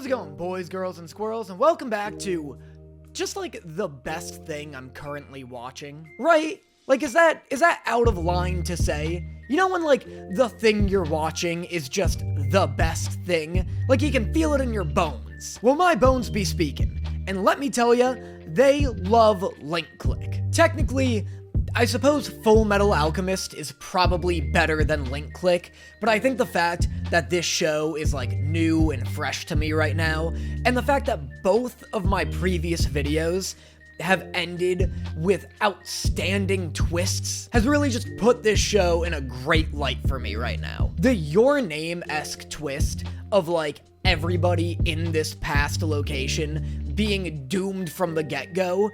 How's it going, boys, girls, and squirrels, and welcome back to just like the best thing I'm currently watching, right? Like, is that out of line to say? You know when, like, the thing you're watching is just the best thing? Like, you can feel it in your bones. Well, my bones be speaking, and let me tell ya, they love link click. Technically, I suppose Full Metal Alchemist is probably better than link click, but I think the fact that this show is like new and fresh to me right now, and the fact that both of my previous videos have ended with outstanding twists has really just put this show in a great light for me right now. The Your Name-esque twist of like everybody in this past location being doomed from the get-go,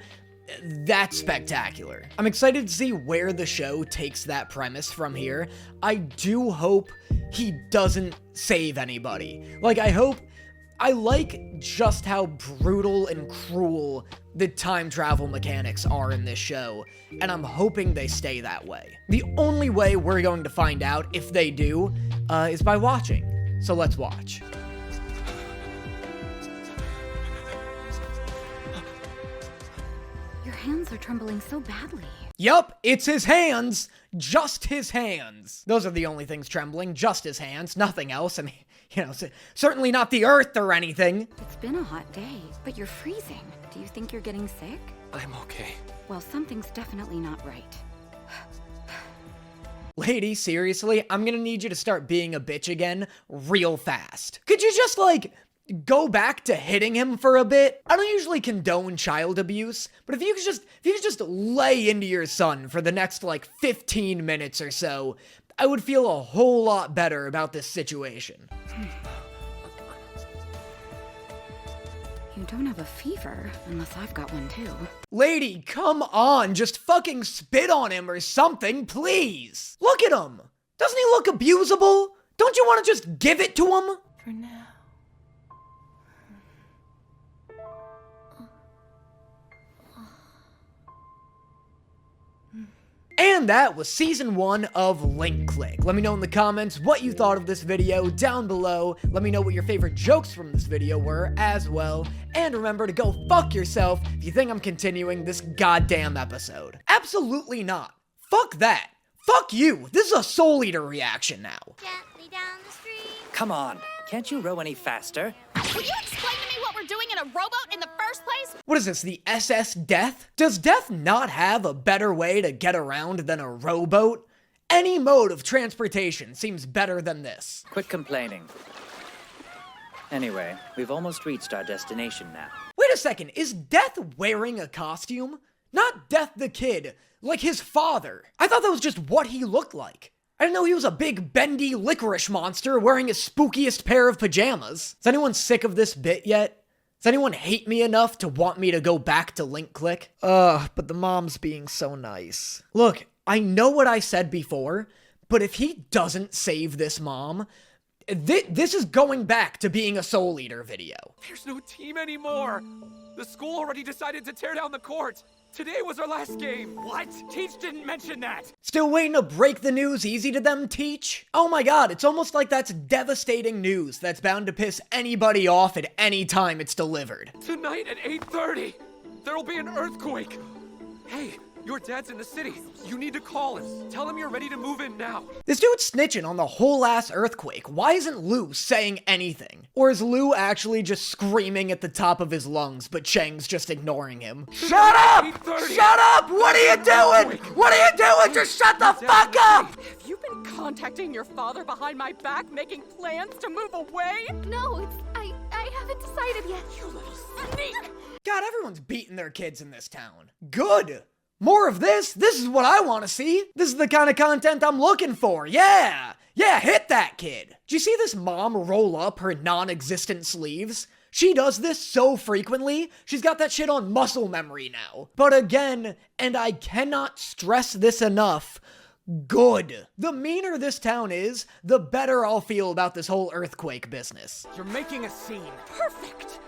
that's spectacular. I'm excited to see where the show takes that premise from here. I do hope he doesn't save anybody. Like, I like just how brutal and cruel the time travel mechanics are in this show, and I'm hoping they stay that way. The only way we're going to find out if they do is by watching. So let's watch. Your hands are trembling so badly. Yup, it's his hands. Just his hands. Those are the only things trembling, just his hands, nothing else. I mean, you know, certainly not the earth or anything. It's been a hot day, but you're freezing. Do you think you're getting sick? I'm okay. Well, something's definitely not right. Lady, seriously, I'm gonna need you to start being a bitch again real fast. Could you just, like, go back to hitting him for a bit? I don't usually condone child abuse, but if you could just lay into your son for the next, like, 15 minutes or so, I would feel a whole lot better about this situation. You don't have a fever, unless I've got one too. Lady, come on, just fucking spit on him or something, please. Look at him. Doesn't he look abusable? Don't you want to just give it to him? For now. And that was season 1 of Link Click. Let me know in the comments what you thought of this video down below. Let me know what your favorite jokes from this video were as well. And remember to go fuck yourself if you think I'm continuing this goddamn episode. Absolutely not. Fuck that. Fuck you. This is a Soul Eater reaction now. Gently down the street. Come on, can't you row any faster? Will you explain to me what we're doing in a rowboat in the first place? What is this, the SS Death? Does Death not have a better way to get around than a rowboat? Any mode of transportation seems better than this. Quit complaining. Anyway, we've almost reached our destination now. Wait a second, is Death wearing a costume? Not Death the Kid, like his father. I thought that was just what he looked like. I didn't know he was a big, bendy licorice monster wearing his spookiest pair of pajamas. Is anyone sick of this bit yet? Does anyone hate me enough to want me to go back to Link Click? But the mom's being so nice. Look, I know what I said before, but if he doesn't save this mom, this is going back to being a Soul Eater video. There's no team anymore. The school already decided to tear down the court. Today was our last game. What? Teach didn't mention that. Still waiting to break the news easy to them, Teach? Oh my god, it's almost like that's devastating news that's bound to piss anybody off at any time it's delivered. Tonight at 8:30, there'll be an earthquake. Hey, your dad's in the city. You need to call him. Tell him you're ready to move in now. This dude's snitching on the whole ass earthquake. Why isn't Lou saying anything? Or is Lou actually just screaming at the top of his lungs, but Chang's just ignoring him? Shut up! 8:30. Shut up! What are you doing? What are you doing? Just shut the fuck up! Have you been contacting your father behind my back, making plans to move away? No, I haven't decided yet. You little sneak! God, everyone's beating their kids in this town. Good! More of this? This is what I want to see. This is the kind of content I'm looking for. Yeah! Yeah, hit that kid. Did you see this mom roll up her non-existent sleeves? She does this so frequently, she's got that shit on muscle memory now. But again, and I cannot stress this enough, good. The meaner this town is, the better I'll feel about this whole earthquake business. You're making a scene. Perfect!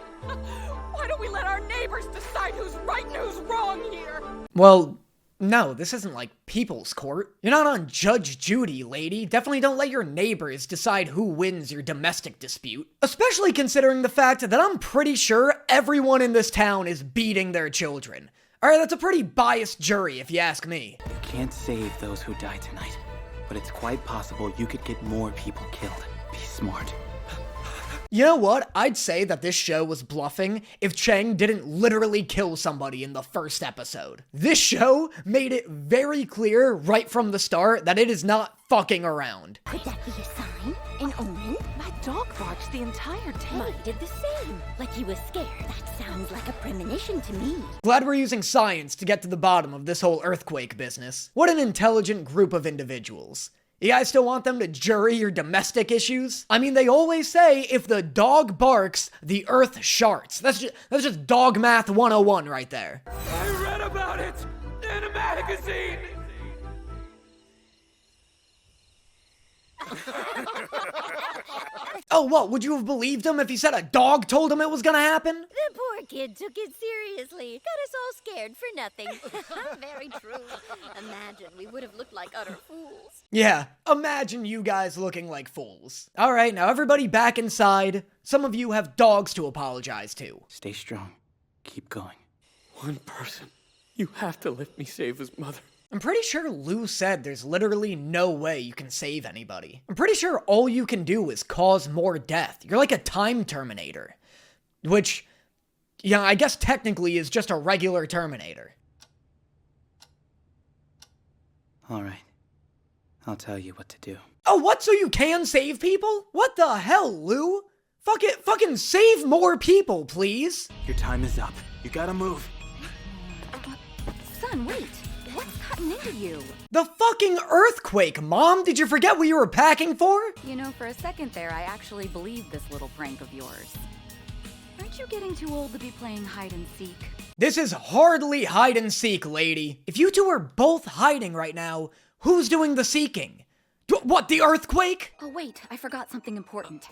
Why don't we let our neighbors decide who's right and who's wrong here? Well, No, this isn't like people's court. You're not on Judge Judy, lady. Definitely don't let your neighbors decide who wins your domestic dispute. Especially considering the fact that I'm pretty sure everyone in this town is beating their children. Alright, that's a pretty biased jury if you ask me. You can't save those who die tonight, but it's quite possible you could get more people killed. Be smart. You know what? I'd say that this show was bluffing if Chang didn't literally kill somebody in the first episode. This show made it very clear right from the start that it is not fucking around. Could that be a sign? An omen? My dog barked the entire day. Mine did the same. Like he was scared. That sounds like a premonition to me. Glad we're using science to get to the bottom of this whole earthquake business. What an intelligent group of individuals. You guys still want them to jury your domestic issues? I mean, they always say if the dog barks, the earth sharts. That's just dog math 101 right there. I read about it in a magazine. Oh, what? Would you have believed him if he said a dog told him it was gonna happen? The poor kid took it seriously. Got us all scared for nothing. Very true. Imagine we would have looked like utter fools. Yeah, imagine you guys looking like fools. Alright, now everybody back inside. Some of you have dogs to apologize to. Stay strong. Keep going. One person. You have to let me save his mother. I'm pretty sure Lou said there's literally no way you can save anybody. I'm pretty sure all you can do is cause more death. You're like a time Terminator. Which, yeah, I guess technically is just a regular Terminator. Alright. I'll tell you what to do. Oh, what? So you can save people? What the hell, Lou? Fucking save more people, please. Your time is up. You gotta move. Son, wait. What's cutting into you? The fucking earthquake, Mom! Did you forget what you were packing for? You know, for a second there, I actually believed this little prank of yours. Aren't you getting too old to be playing hide and seek? This is hardly hide and seek, lady. If you two are both hiding right now, who's doing the seeking? What, the earthquake? Oh, wait, I forgot something important.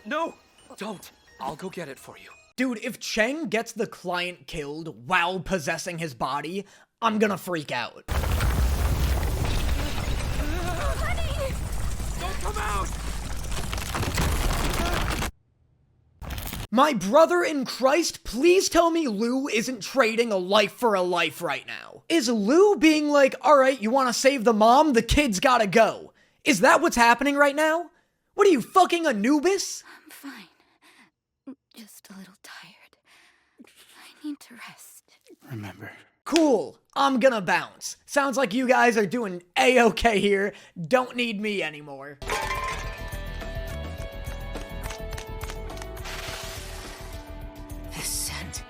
No, don't. I'll go get it for you. Dude, if Cheng gets the client killed while possessing his body, I'm gonna freak out. Honey! Don't come out! My brother in Christ, please tell me Lou isn't trading a life for a life right now. Is Lou being like, alright, you wanna save the mom? The kid's gotta go. Is that what's happening right now? What are you, fucking Anubis? I'm fine. Just a little tired. I need to rest. Remember. Cool, I'm gonna bounce. Sounds like you guys are doing A-okay here. Don't need me anymore. This scent.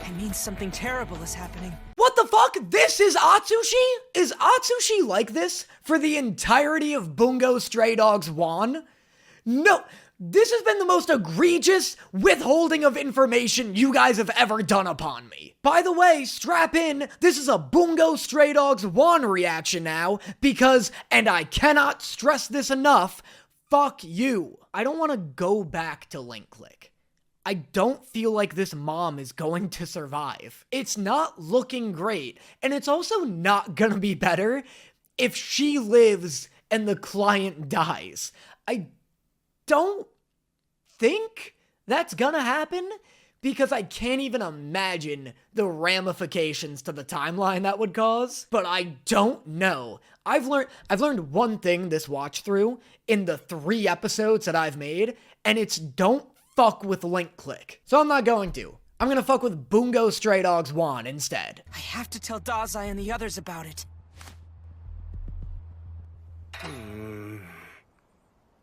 It means something terrible is happening. What the fuck? This is Atsushi? Is Atsushi like this for the entirety of Bungo Stray Dogs WAN? No, this has been the most egregious withholding of information you guys have ever done upon me. By the way, strap in, this is a Bungo Stray Dogs WAN reaction now, because, and I cannot stress this enough, fuck you. I don't want to go back to Link Click. I don't feel like this mom is going to survive. It's not looking great, and it's also not gonna be better if she lives and the client dies. I don't think that's gonna happen because I can't even imagine the ramifications to the timeline that would cause, but I don't know. I've learned one thing this watch through in the 3 episodes that I've made, and it's don't fuck with Link Click. So I'm not going to. I'm gonna fuck with Bungo Stray Dogs WAN instead. I have to tell Dazai and the others about it.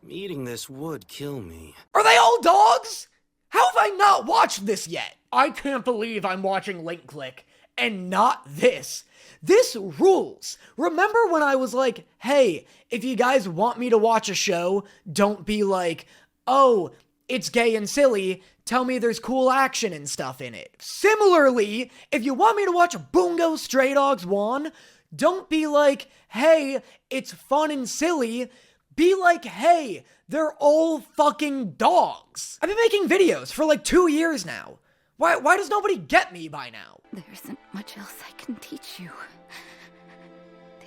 Eating this would kill me. Are they all dogs? How have I not watched this yet? I can't believe I'm watching Link Click and not this. This rules. Remember when I was like, hey, if you guys want me to watch a show, don't be like, oh, it's gay and silly, tell me there's cool action and stuff in it. Similarly, if you want me to watch Bungo Stray Dogs WAN, don't be like, hey, it's fun and silly. Be like, hey, they're all fucking dogs. I've been making videos for like 2 years now. Why does nobody get me by now? There isn't much else I can teach you.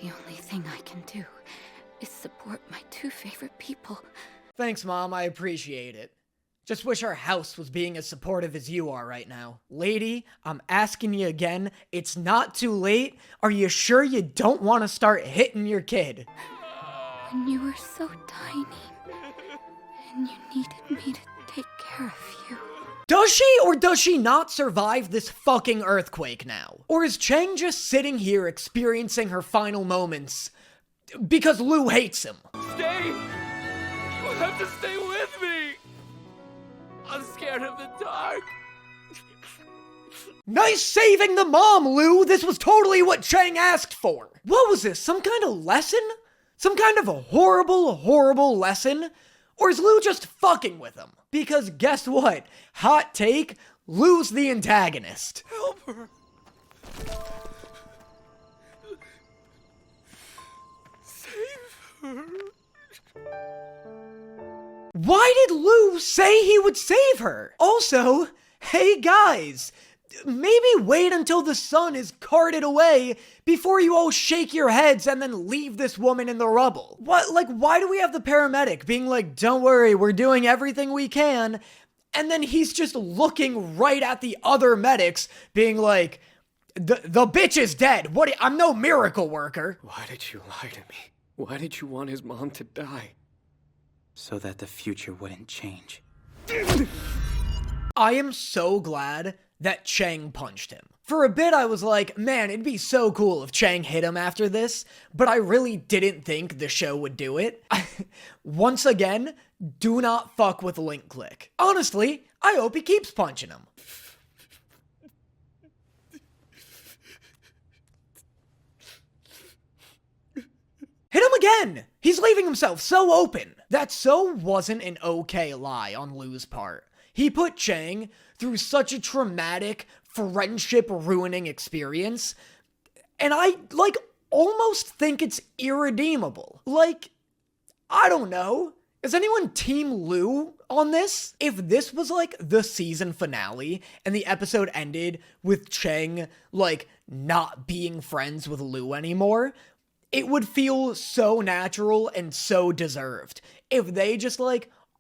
The only thing I can do is support my two favorite people. Thanks, Mom, I appreciate it. Just wish our house was being as supportive as you are right now. Lady, I'm asking you again, it's not too late. Are you sure you don't want to start hitting your kid? When you were so tiny, and you needed me to take care of you. Does she or does she not survive this fucking earthquake now? Or is Chang just sitting here experiencing her final moments because Lou hates him? Stay! You have to stay with me! I'm scared of the dark. Nice saving the mom, Lou! This was totally what Chang asked for! What was this, some kind of lesson? Some kind of a horrible, horrible lesson? Or is Lou just fucking with him? Because guess what? Hot take, Lou's the antagonist. Help her! Save her! Why did Lou say he would save her? Also, hey guys, maybe wait until the sun is carted away before you all shake your heads and then leave this woman in the rubble. Why do we have the paramedic being like, don't worry, we're doing everything we can, and then he's just looking right at the other medics being like, the bitch is dead. I'm no miracle worker. Why did you lie to me? Why did you want his mom to die? So that the future wouldn't change. I am so glad that Chang punched him. For a bit I was like, man, it'd be so cool if Chang hit him after this, but I really didn't think the show would do it. Once again, do not fuck with Link Click. Honestly, I hope he keeps punching him. Hit him again! He's leaving himself so open. That so wasn't an okay lie on Lou's part. He put Chang through such a traumatic, friendship-ruining experience, and I, almost think it's irredeemable. I don't know. Is anyone Team Lou on this? If this was, the season finale, and the episode ended with Chang, not being friends with Lou anymore, it would feel so natural and so deserved. If they just,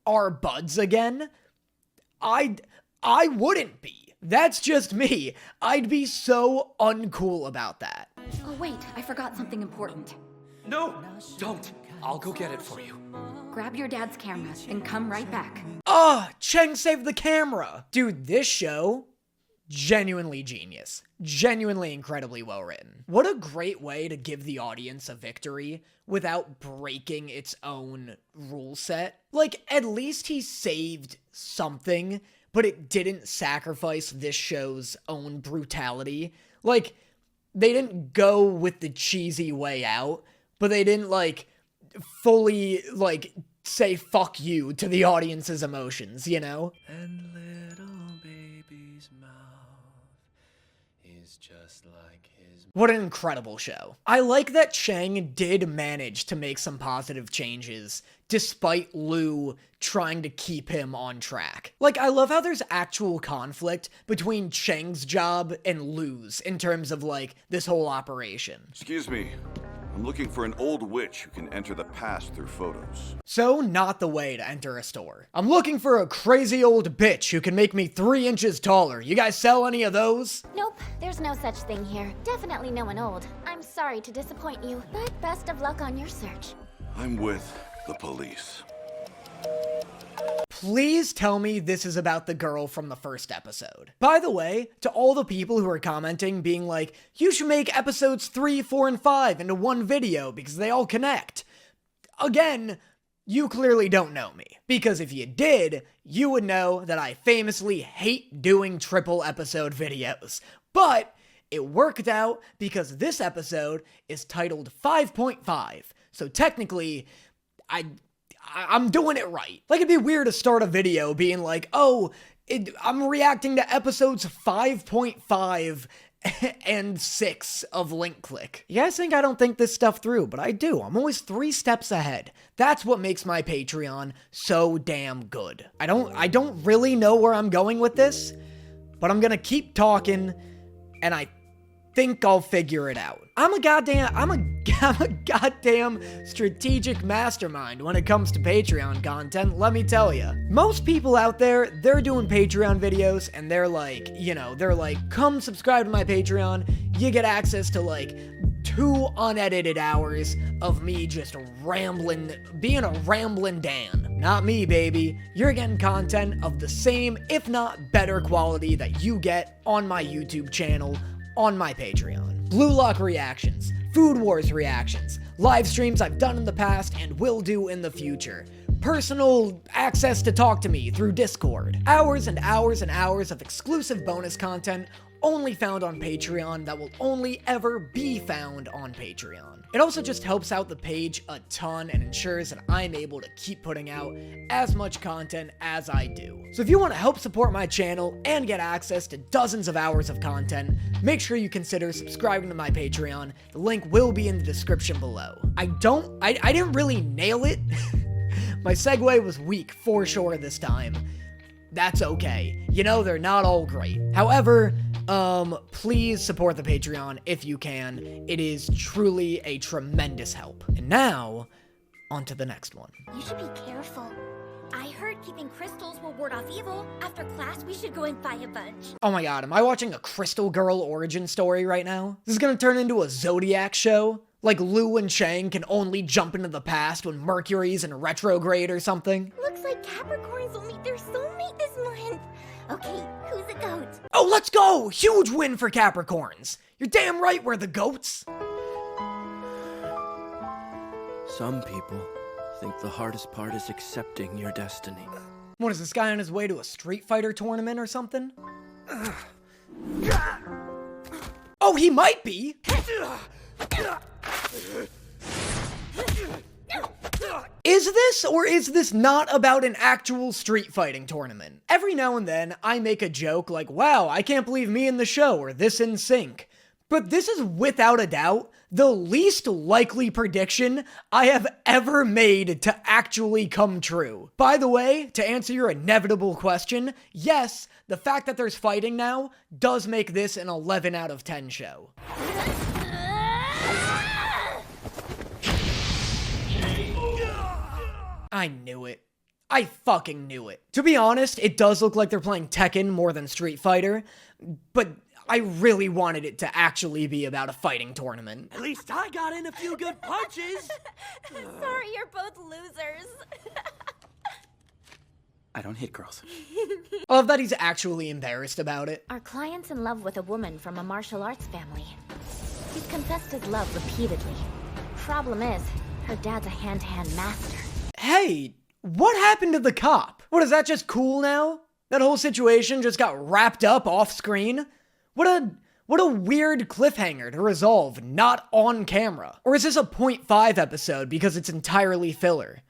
are buds again, I wouldn't be. That's just me. I'd be so uncool about that. Oh wait, I forgot something important. No, don't. I'll go get it for you. Grab your dad's camera and come right back. Chang saved the camera. Dude, this show, genuinely genius. Genuinely incredibly well written. What a great way to give the audience a victory without breaking its own rule set. At least he saved something, but it didn't sacrifice this show's own brutality. They didn't go with the cheesy way out, but they didn't, fully, say fuck you to the audience's emotions, you know? And little baby's mouth is just like his. What an incredible show. I like that Chang did manage to make some positive changes, despite Lou trying to keep him on track. I love how there's actual conflict between Chang's job and Lou's in terms of, this whole operation. Excuse me. I'm looking for an old witch who can enter the past through photos. So, not the way to enter a store. I'm looking for a crazy old bitch who can make me 3 inches taller. You guys sell any of those? Nope, there's no such thing here. Definitely no one old. I'm sorry to disappoint you, but best of luck on your search. I'm with the police. Please tell me this is about the girl from the first episode. By the way, to all the people who are commenting being like, you should make episodes 3, 4, and 5 into one video because they all connect. Again, you clearly don't know me. Because if you did, you would know that I famously hate doing triple episode videos. But it worked out because this episode is titled 5.5. So technically, I'm doing it right. It'd be weird to start a video being like, I'm reacting to episodes 5.5 and 6 of Link Click. You guys think I don't think this stuff through, but I do. I'm always 3 steps ahead. That's what makes my Patreon so damn good. I don't really know where I'm going with this, but I'm gonna keep talking, and I think I'll figure it out. I'm a goddamn strategic mastermind when it comes to Patreon content, let me tell you. Most people out there, they're doing Patreon videos and they're like, come subscribe to my Patreon, you get access to like 2 unedited hours of me just rambling, being a rambling Dan. Not me, baby. You're getting content of the same, if not better quality that you get on my YouTube channel, on my Patreon. Blue Lock reactions, Food Wars reactions, live streams I've done in the past and will do in the future. Personal access to talk to me through Discord. Hours and hours and hours of exclusive bonus content only found on Patreon that will only ever be found on Patreon. It also just helps out the page a ton and ensures that I'm able to keep putting out as much content as I do. So if you want to help support my channel and get access to dozens of hours of content, make sure you consider subscribing to my Patreon. The link will be in the description below. I didn't really nail it. My segue was weak for sure this time. That's okay. You know, they're not all great. However, please support the Patreon if you can. It is truly a tremendous help. And now, on to the next one. You should be careful. I heard keeping crystals will ward off evil. After class, we should go and buy a bunch. Oh my god, am I watching a Crystal Girl origin story right now? This is gonna turn into a Zodiac show? Like Lu and Chang can only jump into the past when Mercury's in retrograde or something? Looks like Capricorns will meet their soulmate this month. Okay, who's a goat? Oh, let's go! Huge win for Capricorns! You're damn right we're the goats! Some people think the hardest part is accepting your destiny. What is this guy on his way to a Street Fighter tournament or something? Oh, he might be! Is this or is this not about an actual street fighting tournament? Every now and then, I make a joke like, wow, I can't believe me in the show, or this in sync. But this is without a doubt the least likely prediction I have ever made to actually come true. By the way, to answer your inevitable question, yes, the fact that there's fighting now does make this an 11 out of 10 show. I knew it. I fucking knew it. To be honest, it does look like they're playing Tekken more than Street Fighter, but I really wanted it to actually be about a fighting tournament. At least I got in a few good punches. Sorry, you're both losers. I don't hit girls. I love that he's actually embarrassed about it. Our client's in love with a woman from a martial arts family. He's confessed his love repeatedly. Problem is, her dad's a hand-to-hand master. Hey, what happened to the cop? What, is that just cool now? That whole situation just got wrapped up off screen? What a weird cliffhanger to resolve not on camera. Or is this a 0.5 episode because it's entirely filler?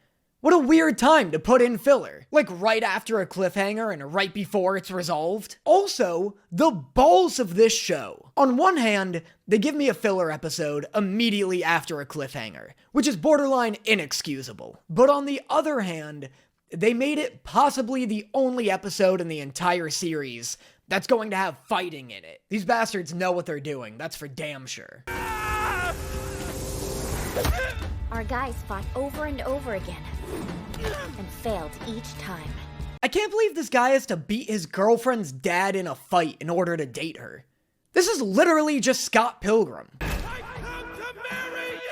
What a weird time to put in filler. Like right after a cliffhanger and right before it's resolved. Also, the balls of this show. On one hand, they give me a filler episode immediately after a cliffhanger, which is borderline inexcusable. But on the other hand, they made it possibly the only episode in the entire series that's going to have fighting in it. These bastards know what they're doing, that's for damn sure. Our guys fought over and over again, and failed each time. I can't believe this guy has to beat his girlfriend's dad in a fight in order to date her. This is literally just Scott Pilgrim. I come to marry you!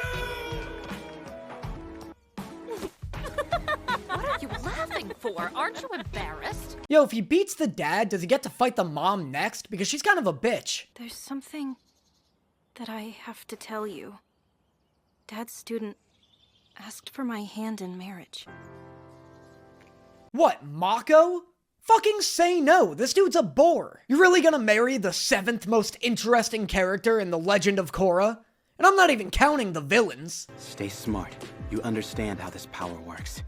What are you laughing for? Aren't you embarrassed? Yo, if he beats the dad, does he get to fight the mom next? Because she's kind of a bitch. There's something that I have to tell you. Dad's student asked for my hand in marriage. What, Mako? Fucking say no, this dude's a bore. You're really gonna marry the 7th most interesting character in The Legend of Korra? And I'm not even counting the villains. Stay smart. You understand how this power works.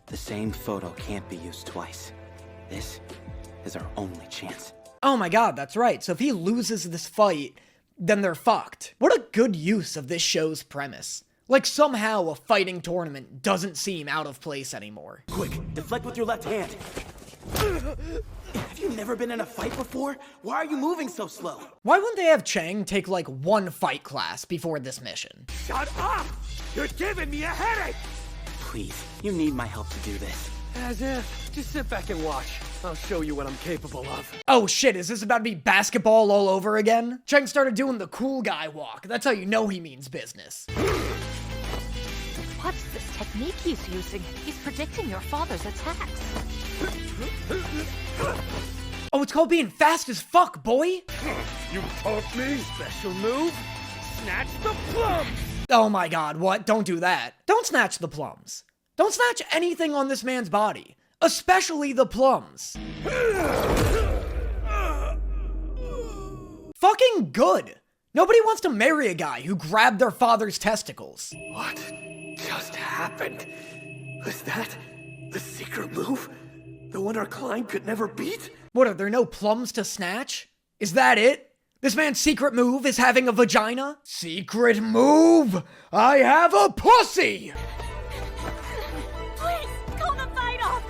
The same photo can't be used twice. This is our only chance. Oh my god, that's right. So if he loses this fight, then they're fucked. What a good use of this show's premise. Like somehow a fighting tournament doesn't seem out of place anymore. Quick, deflect with your left hand. Have you never been in a fight before? Why are you moving so slow? Why wouldn't they have Chang take like one fight class before this mission? Shut up! You're giving me a headache! Please, you need my help to do this. As if. Just sit back and watch. I'll show you what I'm capable of. Oh shit, is this about to be basketball all over again? Chang started doing the cool guy walk. That's how you know he means business. What's this technique he's using? He's predicting your father's attacks. Oh, it's called being fast as fuck, boy! You taught me? Special move? Snatch the plums! Oh my god, what? Don't do that. Don't snatch the plums. Don't snatch anything on this man's body. Especially the plums. Fucking good. Nobody wants to marry a guy who grabbed their father's testicles. What just happened? Was that the secret move? The one our client could never beat? What, are there no plums to snatch? Is that it? This man's secret move is having a vagina? Secret move! I have a pussy! Please, call the fight off!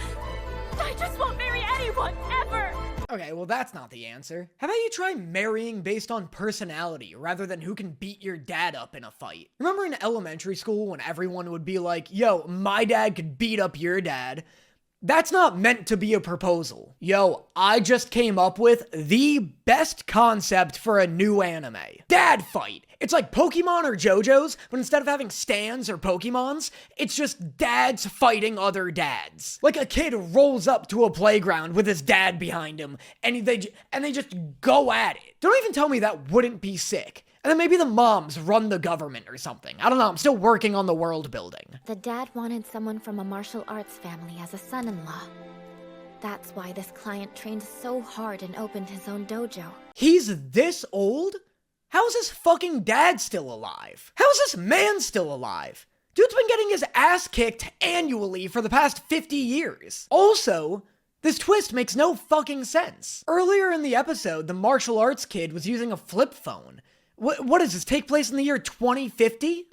I just won't marry anyone, ever! Okay, well that's not the answer. How about you try marrying based on personality rather than who can beat your dad up in a fight? Remember in elementary school when everyone would be like, yo, my dad could beat up your dad? That's not meant to be a proposal. Yo, I just came up with the best concept for a new anime. Dad fight! It's like Pokemon or JoJo's, but instead of having stands or Pokemons, it's just dads fighting other dads. Like a kid rolls up to a playground with his dad behind him, and they just go at it. Don't even tell me that wouldn't be sick. And then maybe the moms run the government or something. I don't know, I'm still working on the world building. The dad wanted someone from a martial arts family as a son-in-law. That's why this client trained so hard and opened his own dojo. He's this old? How is his fucking dad still alive? How is this man still alive? Dude's been getting his ass kicked annually for the past 50 years. Also, this twist makes no fucking sense. Earlier in the episode, the martial arts kid was using a flip phone. What does this take place in the year 2050?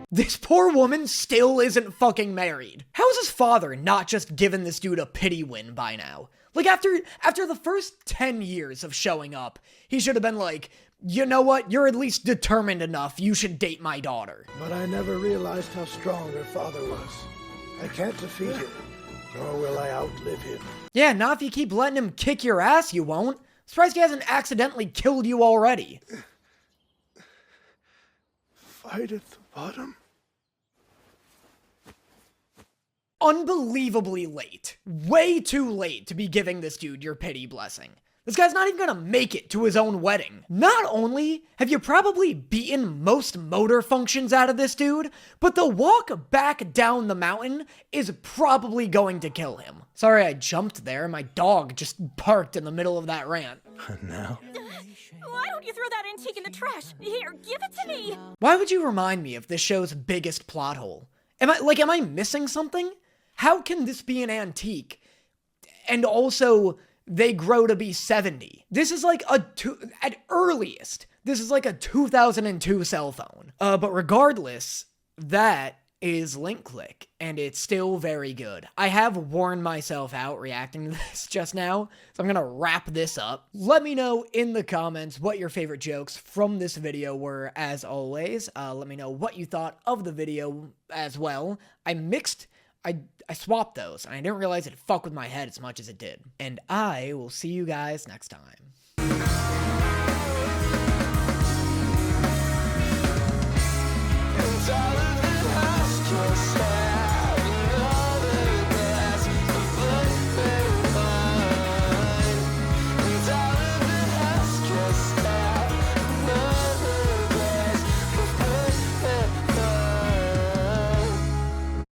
This poor woman still isn't fucking married. How is his father not just given this dude a pity win by now? Like after the first 10 years of showing up, he should have been like, you know what, you're at least determined enough, you should date my daughter. But I never realized how strong her father was. I can't defeat him, nor will I outlive him. Yeah, not if you keep letting him kick your ass, you won't. Surprised he hasn't accidentally killed you already. Fight at the bottom? Unbelievably late. Way too late to be giving this dude your pity blessing. This guy's not even gonna make it to his own wedding. Not only have you probably beaten most motor functions out of this dude, but the walk back down the mountain is probably going to kill him. Sorry I jumped there, my dog just parked in the middle of that rant. Now? Why don't you throw that antique in the trash? Here, give it to me! Why would you remind me of this show's biggest plot hole? Am I missing something? How can this be an antique? And also, they grow to be 70. This is like at earliest, this is like a 2002 cell phone. But regardless, that is Link Click, and it's still very good. I have worn myself out reacting to this just now, so I'm gonna wrap this up. Let me know in the comments what your favorite jokes from this video were, as always. Let me know what you thought of the video as well. I swapped those, and I didn't realize it fucked with my head as much as it did. And I will see you guys next time.